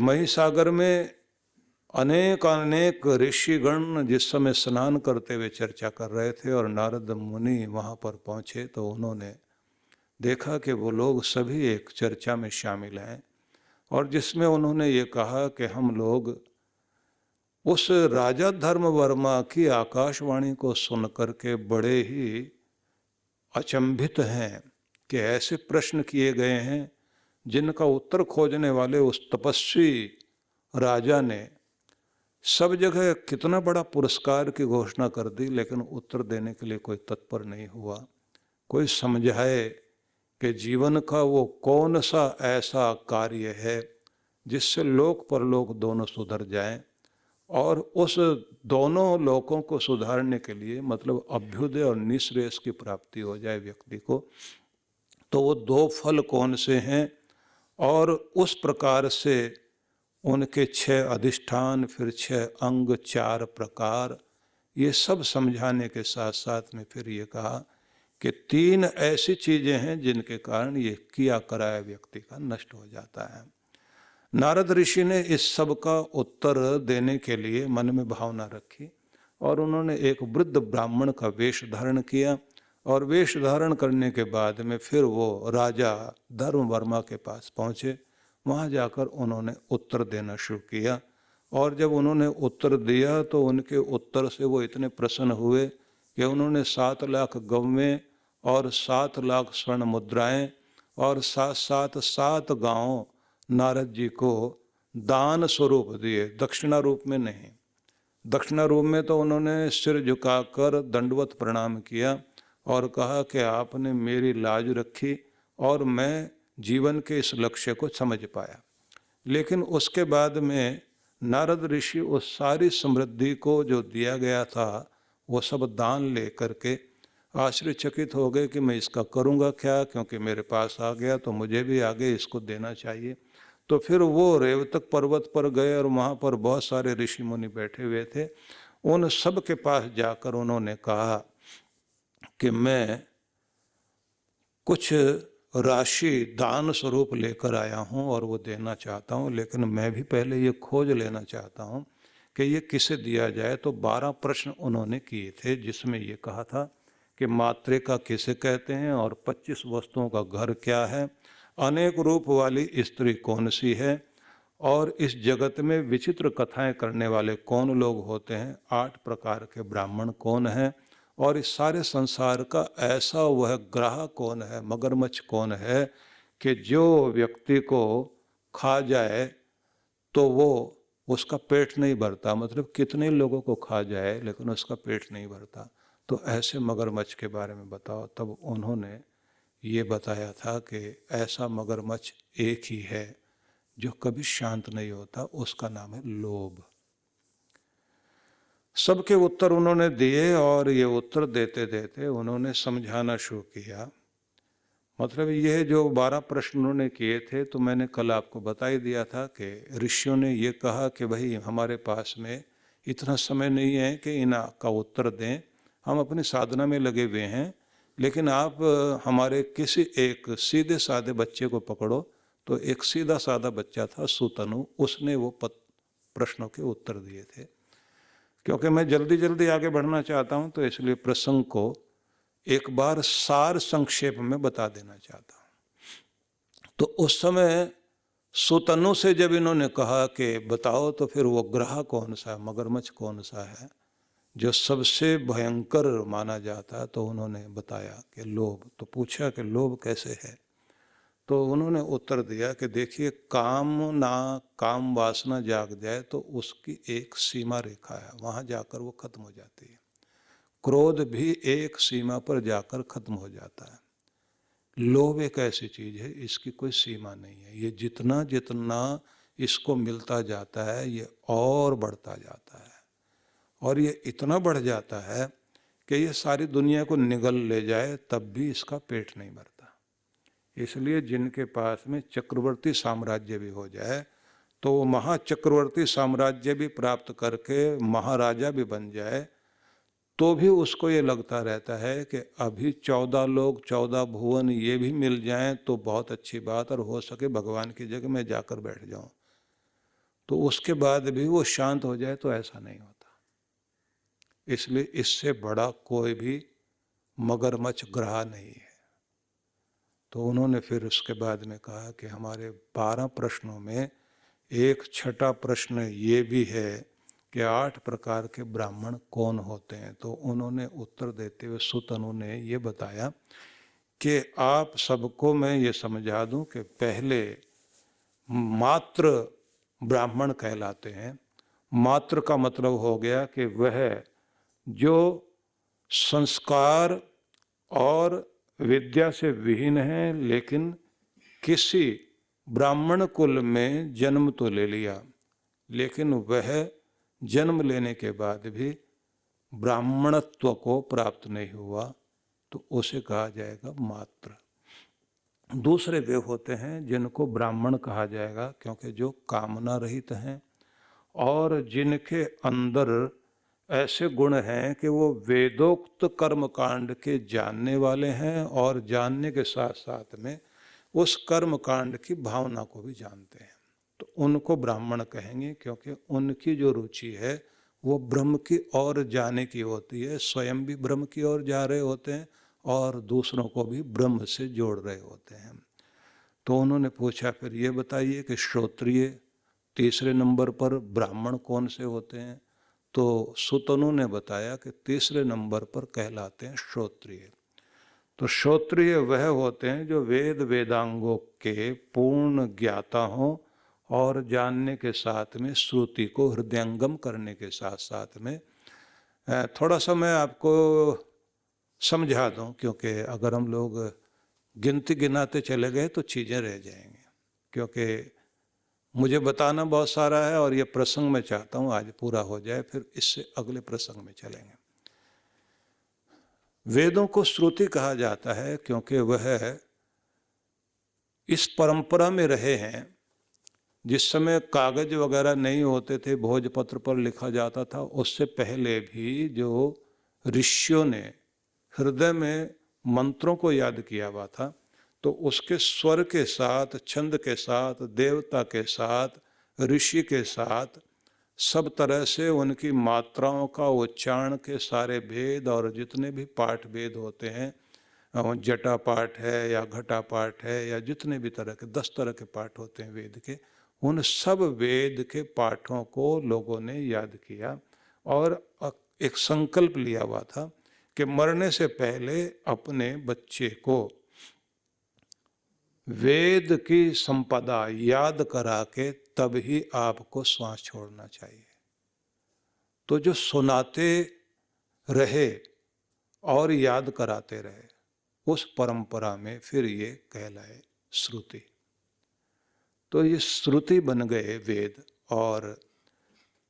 महिसागर में अनेक अनेक ऋषिगण जिस समय स्नान करते हुए चर्चा कर रहे थे और नारद मुनि वहाँ पर पहुँचे तो उन्होंने देखा कि वो लोग सभी एक चर्चा में शामिल हैं और जिसमें उन्होंने ये कहा कि हम लोग उस राजा धर्मवर्मा की आकाशवाणी को सुन करके बड़े ही अचंभित हैं कि ऐसे प्रश्न किए गए हैं जिनका उत्तर खोजने वाले उस तपस्वी राजा ने सब जगह कितना बड़ा पुरस्कार की घोषणा कर दी, लेकिन उत्तर देने के लिए कोई तत्पर नहीं हुआ। कोई समझाए कि जीवन का वो कौन सा ऐसा कार्य है जिससे लोक परलोक दोनों सुधर जाएं, और उस दोनों लोकों को सुधारने के लिए मतलब अभ्युदय और निःश्रेयस की प्राप्ति हो जाए व्यक्ति को, तो वो दो फल कौन से हैं और उस प्रकार से उनके 6 अधिष्ठान, फिर 6 अंग, 4 प्रकार, ये सब समझाने के साथ साथ में फिर ये कहा कि 3 ऐसी चीज़ें हैं जिनके कारण ये किया कराया व्यक्ति का नष्ट हो जाता है। नारद ऋषि ने इस सब का उत्तर देने के लिए मन में भावना रखी और उन्होंने एक वृद्ध ब्राह्मण का वेश धारण किया और वेश धारण करने के बाद में फिर वो राजा धर्मवर्मा के पास पहुँचे। वहाँ जाकर उन्होंने उत्तर देना शुरू किया और जब उन्होंने उत्तर दिया तो उनके उत्तर से वो इतने प्रसन्न हुए कि उन्होंने 7 लाख गौवें और 7 लाख स्वर्ण मुद्राएं और साथ साथ 7 गांव नारद जी को दान स्वरूप दिए, दक्षिणा रूप में नहीं। दक्षिणा रूप में तो उन्होंने सिर झुकाकर दंडवत प्रणाम किया और कहा कि आपने मेरी लाज रखी और मैं जीवन के इस लक्ष्य को समझ पाया। लेकिन उसके बाद में नारद ऋषि उस सारी समृद्धि को जो दिया गया था वो सब दान ले करके आश्चर्यचकित हो गए कि मैं इसका करूँगा क्या, क्योंकि मेरे पास आ गया तो मुझे भी आगे इसको देना चाहिए। तो फिर वो रेवतक पर्वत पर गए और वहाँ पर बहुत सारे ऋषि मुनि बैठे हुए थे। उन सब के पास जाकर उन्होंने कहा कि मैं कुछ राशि दान स्वरूप लेकर आया हूँ और वो देना चाहता हूँ, लेकिन मैं भी पहले ये खोज लेना चाहता हूँ कि ये किसे दिया जाए। तो 12 प्रश्न उन्होंने किए थे जिसमें ये कहा था कि मातृका किसे कहते हैं और 25 वस्तुओं का घर क्या है, अनेक रूप वाली स्त्री कौन सी है और इस जगत में विचित्र कथाएं करने वाले कौन लोग होते हैं, 8 प्रकार के ब्राह्मण कौन हैं और इस सारे संसार का ऐसा वह ग्राह कौन है, मगरमच्छ कौन है कि जो व्यक्ति को खा जाए तो वो उसका पेट नहीं भरता, मतलब कितने लोगों को खा जाए लेकिन उसका पेट नहीं भरता, तो ऐसे मगरमच्छ के बारे में बताओ। तब उन्होंने ये बताया था कि ऐसा मगरमच्छ एक ही है जो कभी शांत नहीं होता, उसका नाम है लोभ। सबके उत्तर उन्होंने दिए और ये उत्तर देते देते उन्होंने समझाना शुरू किया। मतलब ये जो 12 प्रश्न उन्होंने किए थे तो मैंने कल आपको बता ही दिया था कि ऋषियों ने ये कहा कि भाई हमारे पास में इतना समय नहीं है कि इनका उत्तर दें, हम अपनी साधना में लगे हुए हैं, लेकिन आप हमारे किसी एक सीधे साधे बच्चे को पकड़ो। तो एक सीधा साधा बच्चा था सुतनु, उसने वो प्रश्नों के उत्तर दिए थे। क्योंकि मैं जल्दी जल्दी आगे बढ़ना चाहता हूँ तो इसलिए प्रसंग को एक बार सार संक्षेप में बता देना चाहता हूँ। तो उस समय सुतनु से जब इन्होंने कहा कि बताओ तो फिर वो ग्रह कौन सा है, मगरमच्छ कौन सा है जो सबसे भयंकर माना जाता है, तो उन्होंने बताया कि लोभ। तो पूछा कि लोभ कैसे है, तो उन्होंने उत्तर दिया कि देखिए काम वासना जाग जाए तो उसकी एक सीमा रेखा है, वहाँ जाकर वो खत्म हो जाती है। क्रोध भी एक सीमा पर जाकर खत्म हो जाता है। लोभ एक ऐसी चीज है, इसकी कोई सीमा नहीं है। ये जितना जितना इसको मिलता जाता है ये और बढ़ता जाता है और ये इतना बढ़ जाता है कि ये सारी दुनिया को निगल ले जाए तब भी इसका पेट नहीं भरता। इसलिए जिनके पास में चक्रवर्ती साम्राज्य भी हो जाए तो वो महाचक्रवर्ती साम्राज्य भी प्राप्त करके महाराजा भी बन जाए तो भी उसको ये लगता रहता है कि अभी 14 लोग 14 भुवन ये भी मिल जाएं तो बहुत अच्छी बात, और हो सके भगवान की जगह में जाकर बैठ जाऊं। तो उसके बाद भी वो शांत हो जाए, तो ऐसा नहीं होता। इसलिए इससे बड़ा कोई भी मगरमच्छ ग्रह नहीं है। तो उन्होंने फिर उसके बाद में कहा कि हमारे 12 प्रश्नों में एक छठा प्रश्न ये भी है कि 8 प्रकार के ब्राह्मण कौन होते हैं। तो उन्होंने उत्तर देते हुए सुतनु ने ये बताया कि आप सबको मैं ये समझा दूं कि पहले मात्र ब्राह्मण कहलाते हैं। मात्र का मतलब हो गया कि वह जो संस्कार और विद्या से विहीन है, लेकिन किसी ब्राह्मण कुल में जन्म तो ले लिया, लेकिन वह जन्म लेने के बाद भी ब्राह्मणत्व को प्राप्त नहीं हुआ, तो उसे कहा जाएगा मात्र। दूसरे वे होते हैं जिनको ब्राह्मण कहा जाएगा, क्योंकि जो कामना रहित हैं और जिनके अंदर ऐसे गुण हैं कि वो वेदोक्त कर्म कांड के जानने वाले हैं और जानने के साथ साथ में उस कर्म कांड की भावना को भी जानते हैं। तो उनको ब्राह्मण कहेंगे, क्योंकि उनकी जो रुचि है वो ब्रह्म की ओर जाने की होती है, स्वयं भी ब्रह्म की ओर जा रहे होते हैं और दूसरों को भी ब्रह्म से जोड़ रहे होते हैं। तो उन्होंने पूछा, फिर ये बताइए कि श्रोत्रिय तीसरे नंबर पर ब्राह्मण कौन से होते हैं। तो सुतनु ने बताया कि तीसरे नंबर पर कहलाते हैं श्रोत्रिय। तो श्रोत्रिय वह होते हैं जो वेद वेदांगों के पूर्ण ज्ञाता हों और जानने के साथ में श्रुति को हृदयंगम करने के साथ साथ में थोड़ा सा मैं आपको समझा दूं, क्योंकि अगर हम लोग गिनती गिनाते चले गए तो चीज़ें रह जाएंगी, क्योंकि मुझे बताना बहुत सारा है और ये प्रसंग मैं चाहता हूँ आज पूरा हो जाए, फिर इससे अगले प्रसंग में चलेंगे। वेदों को श्रुति कहा जाता है क्योंकि वह इस परंपरा में रहे हैं। जिस समय कागज वगैरह नहीं होते थे, भोजपत्र पर लिखा जाता था, उससे पहले भी जो ऋषियों ने हृदय में मंत्रों को याद किया हुआ था, तो उसके स्वर के साथ, छंद के साथ, देवता के साथ, ऋषि के साथ, सब तरह से उनकी मात्राओं का उच्चारण के सारे भेद और जितने भी पाठ भेद होते हैं, जटा पाठ है या घटा पाठ है या जितने भी तरह के 10 तरह के पाठ होते हैं वेद के, उन सब वेद के पाठों को लोगों ने याद किया और एक संकल्प लिया हुआ था कि मरने से पहले अपने बच्चे को वेद की संपदा याद करा के तब ही आपको श्वास छोड़ना चाहिए। तो जो सुनाते रहे और याद कराते रहे, उस परंपरा में फिर ये कहलाए श्रुति। तो ये श्रुति बन गए वेद, और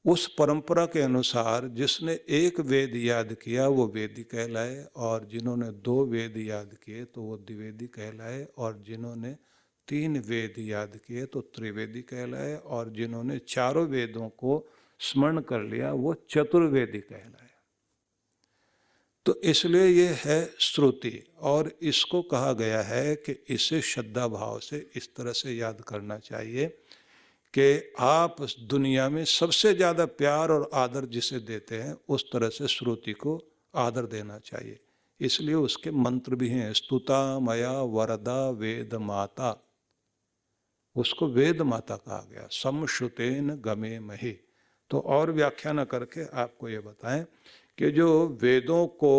उस परंपरा के अनुसार जिसने एक वेद याद किया वो वेदी कहलाए, और जिन्होंने 2 वेद याद किए तो वो द्विवेदी कहलाए, और जिन्होंने 3 वेद याद किए तो त्रिवेदी कहलाए, और जिन्होंने 4 वेदों को स्मरण कर लिया वो चतुर्वेदी कहलाए। तो इसलिए ये है श्रुति, और इसको कहा गया है कि इसे श्रद्धा भाव से इस तरह से याद करना चाहिए कि आप दुनिया में सबसे ज़्यादा प्यार और आदर जिसे देते हैं उस तरह से श्रुति को आदर देना चाहिए। इसलिए उसके मंत्र भी हैं, स्तुता मया वरदा वेद माता, उसको वेद माता कहा गया, समश्रुतेन गमे महि। तो और व्याख्या न करके आपको ये बताएं कि जो वेदों को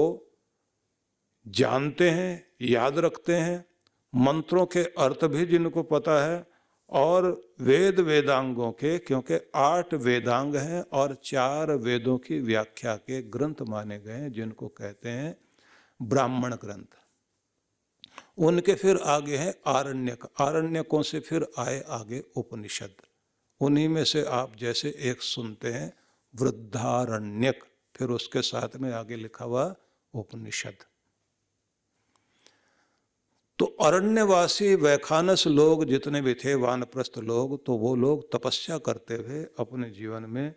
जानते हैं, याद रखते हैं, मंत्रों के अर्थ भी जिनको पता है, और वेद वेदांगों के, क्योंकि 8 वेदांग हैं और 4 वेदों की व्याख्या के ग्रंथ माने गए हैं जिनको कहते हैं ब्राह्मण ग्रंथ। उनके फिर आगे हैं आरण्यक, आरण्यकों से फिर आए आगे उपनिषद। उन्हीं में से आप जैसे एक सुनते हैं वृद्धारण्यक, फिर उसके साथ में आगे लिखा हुआ उपनिषद। तो अरण्यवासी वैखानस लोग जितने भी थे, वानप्रस्थ लोग, तो वो लोग तपस्या करते हुए अपने जीवन में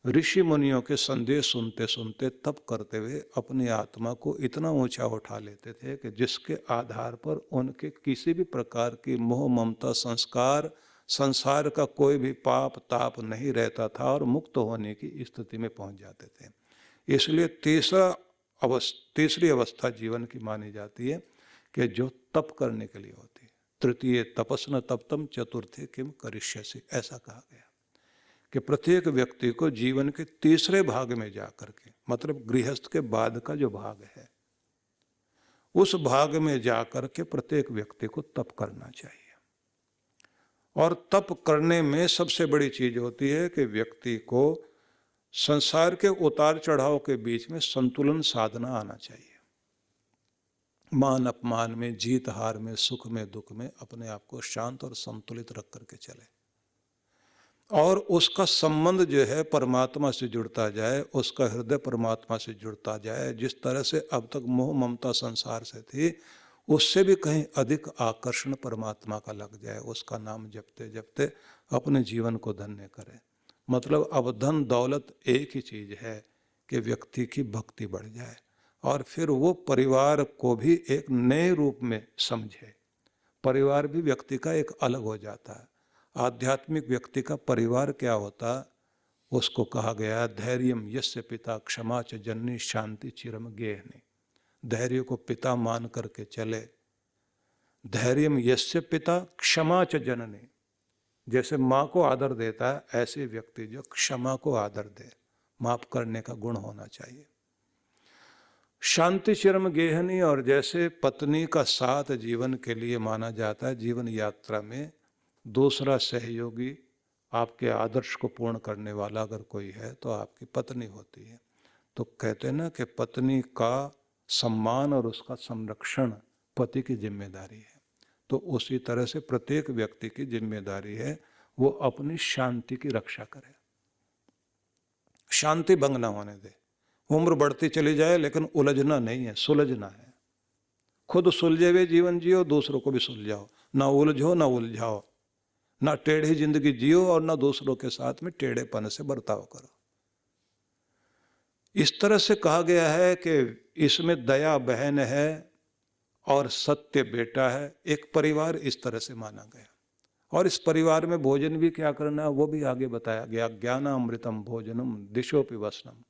ऋषि मुनियों के संदेश सुनते सुनते, तप करते हुए अपनी आत्मा को इतना ऊंचा उठा लेते थे कि जिसके आधार पर उनके किसी भी प्रकार की मोह ममता संस्कार संसार का कोई भी पाप ताप नहीं रहता था और मुक्त होने की स्थिति में पहुंच जाते थे। इसलिए तीसरी अवस्था जीवन की मानी जाती है कि जो तप करने के लिए होती है। तृतीय तपस्न तप्तम चतुर्थे किम करिष्यसि, ऐसा कहा गया कि प्रत्येक व्यक्ति को जीवन के तीसरे भाग में जाकर के, मतलब गृहस्थ के बाद का जो भाग है, उस भाग में जाकर के प्रत्येक व्यक्ति को तप करना चाहिए। और तप करने में सबसे बड़ी चीज होती है कि व्यक्ति को संसार के उतार चढ़ाव के बीच में संतुलन साधना आना चाहिए। मान अपमान में, जीत हार में, सुख में दुख में अपने आप को शांत और संतुलित रख करके चले, और उसका संबंध जो है परमात्मा से जुड़ता जाए, उसका हृदय परमात्मा से जुड़ता जाए। जिस तरह से अब तक मोह ममता संसार से थी, उससे भी कहीं अधिक आकर्षण परमात्मा का लग जाए। उसका नाम जपते जपते अपने जीवन को धन्य करे। मतलब अब धन दौलत एक ही चीज है कि व्यक्ति की भक्ति बढ़ जाए और फिर वो परिवार को भी एक नए रूप में समझे। परिवार भी व्यक्ति का एक अलग हो जाता है। आध्यात्मिक व्यक्ति का परिवार क्या होता, उसको कहा गया धैर्यम यस्य पिता क्षमा च जननी शांति चिरम गेहनी। धैर्य को पिता मान करके चले। धैर्यम यस्य पिता क्षमा च जननी, जैसे माँ को आदर देता है ऐसे व्यक्ति जो क्षमा को आदर दे, माफ करने का गुण होना चाहिए। शांति चिरम गेहनी, और जैसे पत्नी का साथ जीवन के लिए माना जाता है, जीवन यात्रा में दूसरा सहयोगी आपके आदर्श को पूर्ण करने वाला अगर कोई है तो आपकी पत्नी होती है। तो कहते हैं ना कि पत्नी का सम्मान और उसका संरक्षण पति की जिम्मेदारी है। तो उसी तरह से प्रत्येक व्यक्ति की जिम्मेदारी है वो अपनी शांति की रक्षा करे, शांति भंग ना होने दे। उम्र बढ़ती चली जाए लेकिन उलझना नहीं है, सुलझना है। खुद सुलझे हुए जीवन जियो, दूसरों को भी सुलझाओ। ना उलझो ना उलझाओ, ना टेढ़ी जिंदगी जियो और ना दूसरों के साथ में टेढ़ेपन से बर्ताव करो। इस तरह से कहा गया है कि इसमें दया बहन है और सत्य बेटा है। एक परिवार इस तरह से माना गया। और इस परिवार में भोजन भी क्या करना है वो भी आगे बताया गया। ज्ञानामृतम भोजनम दिशोपि वसनम,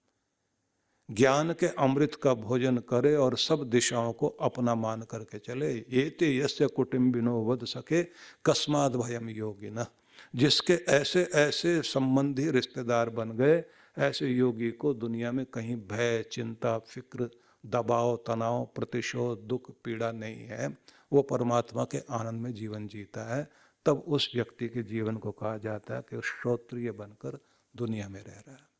ज्ञान के अमृत का भोजन करे और सब दिशाओं को अपना मान करके चले। ये ते यस्य कुटुंबिनो वद सके कस्माद भयम योगिनः, जिसके ऐसे ऐसे संबंधी रिश्तेदार बन गए, ऐसे योगी को दुनिया में कहीं भय चिंता फिक्र दबाव तनाव प्रतिशोध दुख पीड़ा नहीं है। वो परमात्मा के आनंद में जीवन जीता है। तब उस व्यक्ति के जीवन को कहा जाता है कि श्रोत्रिय बनकर दुनिया में रह रहा है।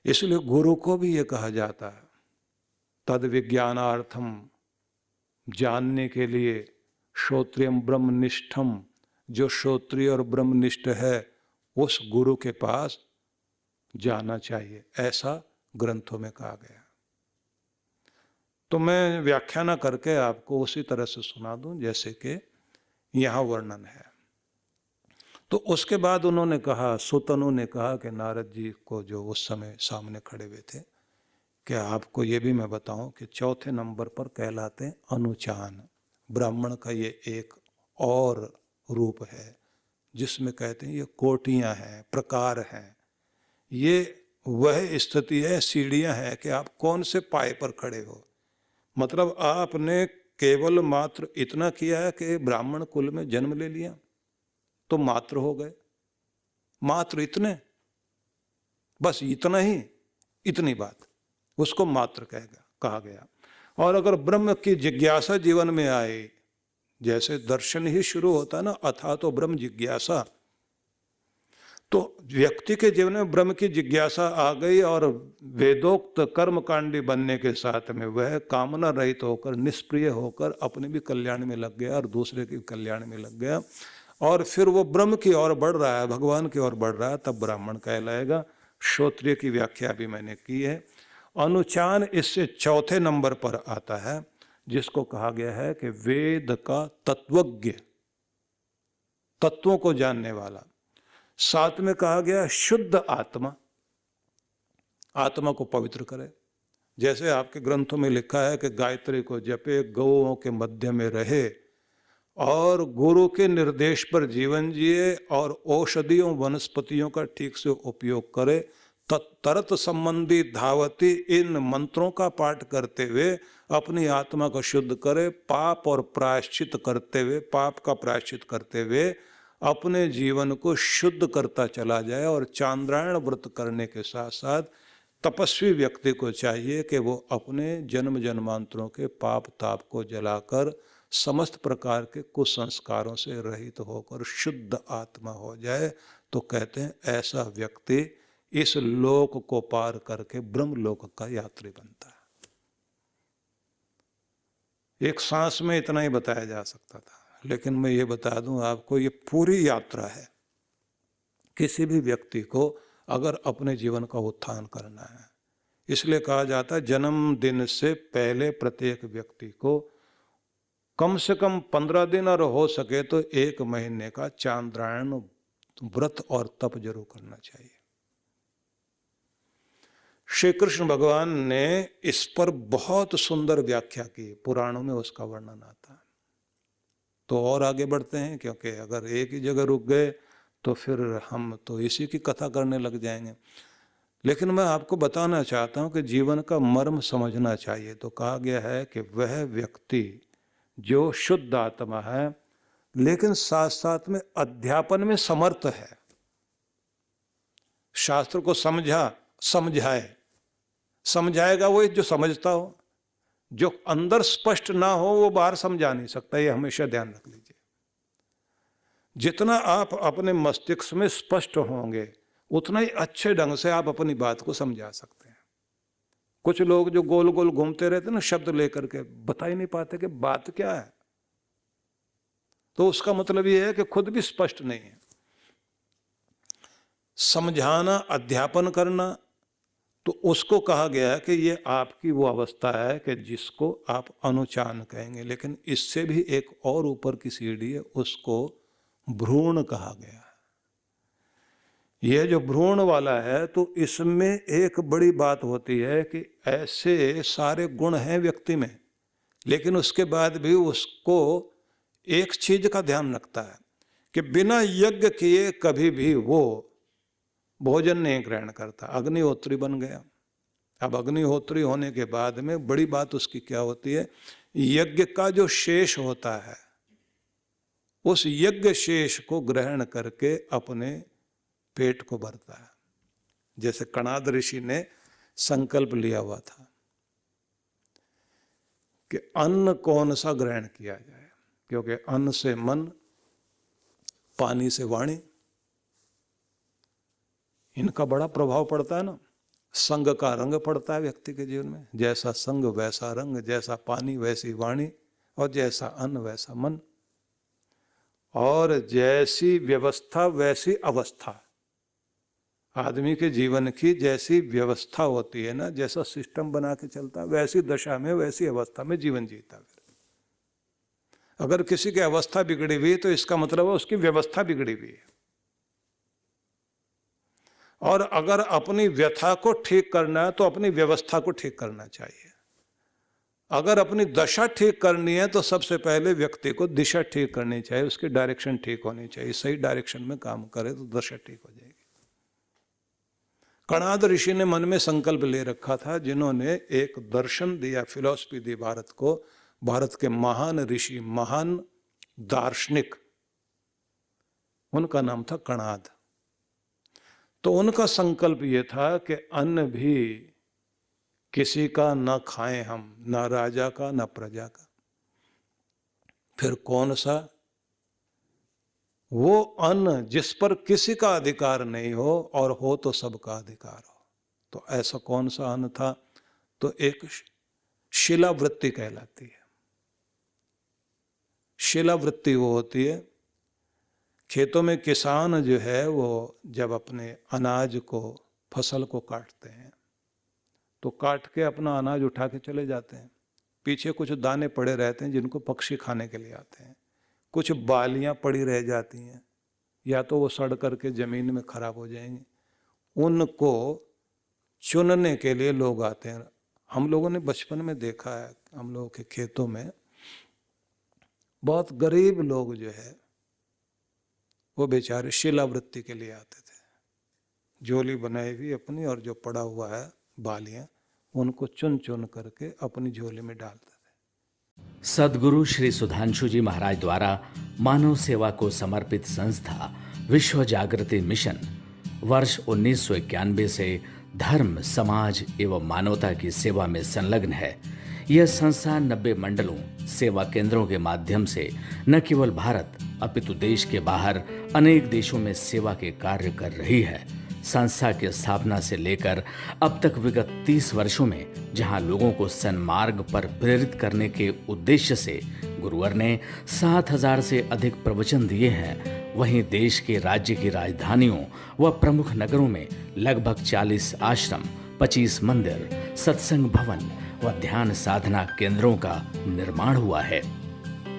इसलिए गुरु को भी ये कहा जाता है तद विज्ञानार्थम, जानने के लिए, श्रोत्रियम ब्रह्मनिष्ठम, जो श्रोत्रिय और ब्रह्मनिष्ठ है उस गुरु के पास जाना चाहिए, ऐसा ग्रंथों में कहा गया। तो मैं व्याख्या न करके आपको उसी तरह से सुना दूं जैसे कि यहाँ वर्णन है। तो उसके बाद उन्होंने कहा, सुतनु ने कहा कि नारद जी को जो उस समय सामने खड़े हुए थे, कि आपको ये भी मैं बताऊं कि चौथे नंबर पर कहलाते हैं अनुचान। ब्राह्मण का ये एक और रूप है जिसमें कहते हैं ये कोटियां हैं, प्रकार हैं। ये वह स्थिति है, सीढ़ियां हैं कि आप कौन से पाए पर खड़े हो। मतलब आपने केवल मात्र इतना किया है कि ब्राह्मण कुल में जन्म ले लिया तो मात्र हो गए, मात्र इतने, बस इतना ही, इतनी बात, उसको मात्र कहा गया। और अगर ब्रह्म की जिज्ञासा जीवन में आए, जैसे दर्शन ही शुरू होता है ना, अथा तो ब्रह्म जिज्ञासा, तो व्यक्ति के जीवन में ब्रह्म की जिज्ञासा आ गई और वेदोक्त कर्मकांडी बनने के साथ में वह कामना रहित होकर निष्प्रिय होकर अपने भी कल्याण में लग गया और दूसरे के कल्याण में लग गया, और फिर वो ब्रह्म की ओर बढ़ रहा है, भगवान की ओर बढ़ रहा है, तब ब्राह्मण कहलाएगा। श्रोत्रिय की व्याख्या भी मैंने की है। अनुचान इससे चौथे नंबर पर आता है, जिसको कहा गया है कि वेद का तत्वज्ञ, तत्वों को जानने वाला। साथ में कहा गया शुद्ध आत्मा, आत्मा को पवित्र करे। जैसे आपके ग्रंथों में लिखा है कि गायत्री को जपे, गौओं के मध्य में रहे और गुरु के निर्देश पर जीवन जिए और औषधियों वनस्पतियों का ठीक से उपयोग करे। तत्तरत संबंधी धावती इन मंत्रों का पाठ करते हुए अपनी आत्मा को शुद्ध करे, पाप और प्रायश्चित करते हुए, पाप का प्रायश्चित करते हुए अपने जीवन को शुद्ध करता चला जाए। और चांद्रायण व्रत करने के साथ साथ तपस्वी व्यक्ति को चाहिए कि वो अपने जन्म जन्मांतरों के पाप ताप को जलाकर समस्त प्रकार के कुसंस्कारों से रहित होकर शुद्ध आत्मा हो जाए। तो कहते हैं ऐसा व्यक्ति इस लोक को पार करके ब्रह्म लोक का यात्री बनता है। एक सांस में इतना ही बताया जा सकता था, लेकिन मैं ये बता दूं आपको, ये पूरी यात्रा है। किसी भी व्यक्ति को अगर अपने जीवन का उत्थान करना है, इसलिए कहा जाता है जन्मदिन से पहले प्रत्येक व्यक्ति को कम से कम 15 दिन और हो सके तो 1 महीने का चांद्रायण व्रत और तप जरूर करना चाहिए। श्री कृष्ण भगवान ने इस पर बहुत सुंदर व्याख्या की, पुराणों में उसका वर्णन आता है। तो और आगे बढ़ते हैं, क्योंकि अगर एक ही जगह रुक गए तो फिर हम तो इसी की कथा करने लग जाएंगे। लेकिन मैं आपको बताना चाहता हूं कि जीवन का मर्म समझना चाहिए। तो कहा गया है कि वह व्यक्ति जो शुद्ध आत्मा है लेकिन साथ साथ में अध्यापन में समर्थ है, शास्त्र को समझाएगा वो जो समझता हो। जो अंदर स्पष्ट ना हो वो बाहर समझा नहीं सकता, ये हमेशा ध्यान रख लीजिए। जितना आप अपने मस्तिष्क में स्पष्ट होंगे उतना ही अच्छे ढंग से आप अपनी बात को समझा सकते हैं। कुछ लोग जो गोल गोल घूमते रहते ना शब्द लेकर के, बता ही नहीं पाते कि बात क्या है, तो उसका मतलब ये है कि खुद भी स्पष्ट नहीं है। समझाना, अध्यापन करना, तो उसको कहा गया है कि ये आपकी वो अवस्था है कि जिसको आप अनुचान कहेंगे। लेकिन इससे भी एक और ऊपर की सीढ़ी है, उसको भ्रूण कहा गया है। यह जो भ्रूण वाला है, तो इसमें एक बड़ी बात होती है कि ऐसे सारे गुण हैं व्यक्ति में, लेकिन उसके बाद भी उसको एक चीज का ध्यान रखता है कि बिना यज्ञ किए कभी भी वो भोजन नहीं ग्रहण करता। अग्निहोत्री बन गया। अब अग्निहोत्री होने के बाद में बड़ी बात उसकी क्या होती है, यज्ञ का जो शेष होता है उस यज्ञ शेष को ग्रहण करके अपने पेट को भरता है। जैसे कणाद ऋषि ने संकल्प लिया हुआ था कि अन्न कौन सा ग्रहण किया जाए, क्योंकि अन्न से मन, पानी से वाणी, इनका बड़ा प्रभाव पड़ता है ना। संग का रंग पड़ता है व्यक्ति के जीवन में। जैसा संग वैसा रंग, जैसा पानी वैसी वाणी, और जैसा अन्न वैसा मन, और जैसी व्यवस्था वैसी अवस्था। आदमी के जीवन की जैसी व्यवस्था होती है ना, जैसा सिस्टम बना के चलता है, वैसी दशा में वैसी अवस्था में जीवन जीता है। अगर किसी की अवस्था बिगड़ी हुई तो इसका मतलब है उसकी व्यवस्था बिगड़ी हुई है। और अगर अपनी व्यथा को ठीक करना है तो अपनी व्यवस्था को ठीक करना चाहिए। अगर अपनी दशा ठीक करनी है तो सबसे पहले व्यक्ति को दिशा ठीक करनी चाहिए, उसकी डायरेक्शन ठीक होनी चाहिए। सही डायरेक्शन में काम करे तो दशा ठीक हो जाएगी। कणाद ऋषि ने मन में संकल्प ले रखा था, जिन्होंने एक दर्शन दिया, फिलॉसफी दी भारत को। भारत के महान ऋषि, महान दार्शनिक, उनका नाम था कणाद। तो उनका संकल्प ये था कि अन्न भी किसी का न खाएं हम, न राजा का न प्रजा का। फिर कौन सा? वो अन्न जिस पर किसी का अधिकार नहीं हो और हो तो सबका अधिकार हो। तो ऐसा कौन सा अन्न था? तो एक शिलावृत्ति कहलाती है। शिलावृत्ति वो होती है, खेतों में किसान जो है वो जब अपने अनाज को, फसल को काटते हैं तो काट के अपना अनाज उठा के चले जाते हैं। पीछे कुछ दाने पड़े रहते हैं जिनको पक्षी खाने के लिए आते हैं। कुछ बालियां पड़ी रह जाती हैं, या तो वो सड़ करके जमीन में खराब हो जाएंगी। उनको चुनने के लिए लोग आते हैं। हम लोगों ने बचपन में देखा है, हम लोगों के खेतों में बहुत गरीब लोग जो है वो बेचारे शिलावृत्ति के लिए आते थे, झोली बनाई हुई अपनी, और जो पड़ा हुआ है बालियां उनको चुन चुन करके अपनी झोली में डालते थे। सद्गुरु श्री सुधांशु जी महाराज द्वारा मानव सेवा को समर्पित संस्था विश्व जागृति मिशन वर्ष 1991 से धर्म, समाज एवं मानवता की सेवा में संलग्न है। यह संस्था 90 मंडलों, सेवा केंद्रों के माध्यम से न केवल भारत अपितु देश के बाहर अनेक देशों में सेवा के कार्य कर रही है। संस्था की स्थापना से लेकर अब तक विगत 30 वर्षों में जहां लोगों को सन्मार्ग पर प्रेरित करने के उद्देश्य से गुरुवर ने 7000 से अधिक प्रवचन दिए हैं, वहीं देश के राज्य की राजधानियों व प्रमुख नगरों में लगभग 40 आश्रम, 25 मंदिर, सत्संग भवन व ध्यान साधना केंद्रों का निर्माण हुआ है।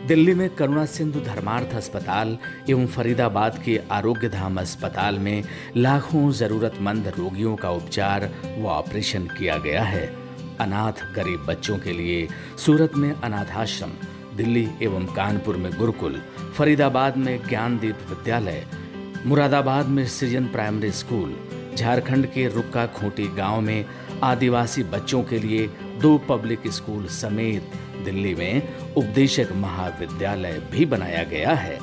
दिल्ली में करुणा सिंधु धर्मार्थ अस्पताल एवं फरीदाबाद के आरोग्य धाम अस्पताल में लाखों जरूरतमंद रोगियों का उपचार व ऑपरेशन किया गया है। अनाथ गरीब बच्चों के लिए सूरत में अनाथाश्रम, दिल्ली एवं कानपुर में गुरुकुल, फरीदाबाद में ज्ञानदीप विद्यालय, मुरादाबाद में सृजन प्राइमरी स्कूल, झारखंड के रुक्का खूंटी गांव में आदिवासी बच्चों के लिए 2 पब्लिक स्कूल समेत दिल्ली में उपदेशक महाविद्यालय भी बनाया गया है।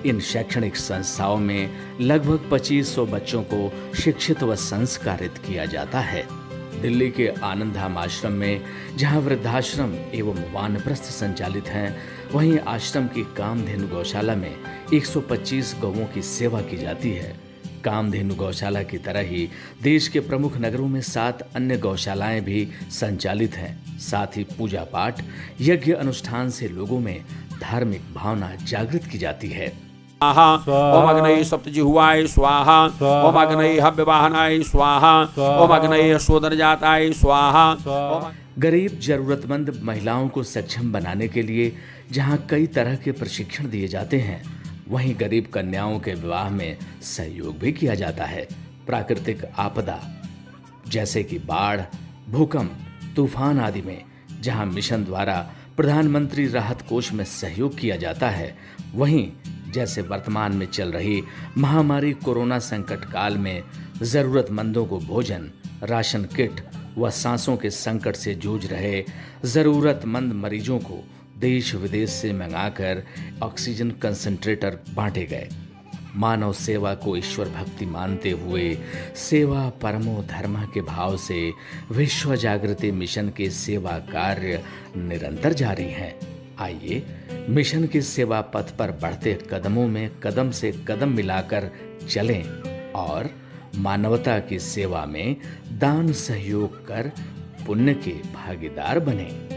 इन शैक्षणिक संस्थाओं में लगभग 2500 बच्चों को शिक्षित व संस्कारित किया जाता है। दिल्ली के आनंदधाम आश्रम में जहां वृद्धाश्रम एवं वानप्रस्थ संचालित हैं, वहीं आश्रम की कामधेनु गौशाला में 125 गौओं की सेवा की जाती है। कामधेनु गौशाला की तरह ही देश के प्रमुख नगरों में 7 अन्य गौशालाएं भी संचालित हैं। साथ ही पूजा पाठ, यज्ञ अनुष्ठान से लोगों में धार्मिक भावना जागृत की जाती है। ओम अग्नये सप्तजिह्वाय स्वाहा, ओम अग्नये हव्यवाहनाय स्वाहा, ओम अग्नये शोधनजाताय स्वाहा। गरीब जरूरतमंद महिलाओं को सक्षम बनाने के लिए जहां कई तरह के प्रशिक्षण दिए जाते हैं, वहीं गरीब कन्याओं के विवाह में सहयोग भी किया जाता है। प्राकृतिक आपदा जैसे कि बाढ़, भूकंप, तूफान आदि में जहां मिशन द्वारा प्रधानमंत्री राहत कोष में सहयोग किया जाता है, वहीं जैसे वर्तमान में चल रही महामारी कोरोना संकट काल में जरूरतमंदों को भोजन, राशन किट व सांसों के संकट से जूझ रहे जरूरतमंद मरीजों को देश विदेश से मंगाकर ऑक्सीजन कंसंट्रेटर बांटे गए। मानव सेवा को ईश्वर भक्ति मानते हुए सेवा परमो धर्म के भाव से विश्व जागृति मिशन के सेवा कार्य निरंतर जारी हैं। आइए मिशन के सेवा पथ पर बढ़ते कदमों में कदम से कदम मिलाकर चलें और मानवता की सेवा में दान सहयोग कर पुण्य के भागीदार बनें।